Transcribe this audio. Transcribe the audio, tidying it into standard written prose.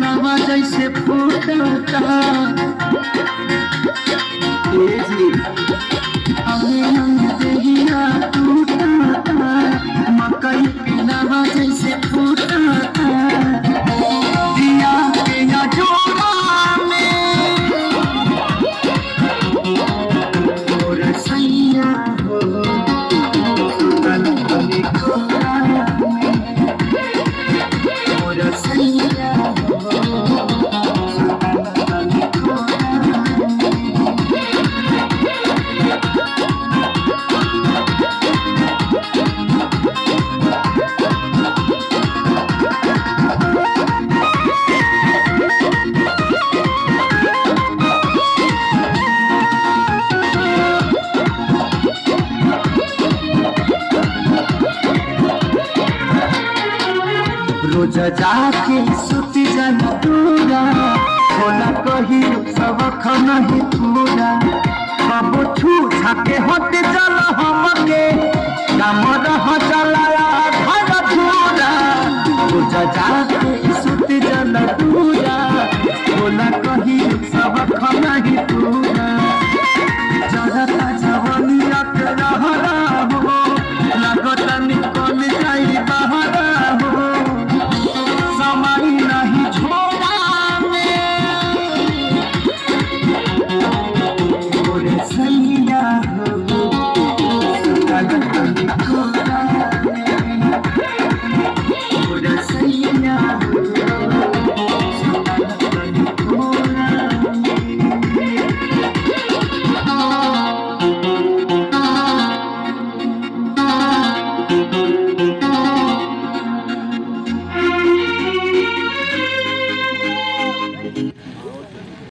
नवा जैसे फूटता देहिया टूटता मकई के नवा जैसे फूटता दिया के जोड़ा में और सैया हो सुतल बनी कोरा में और सैया रोज जाके सुत जाना दूरा होला कही सबक नहीं पूरा कब छू छाके होते चल हमके काम रह चला घर पूरा रोज जाके सुत जाना दूरा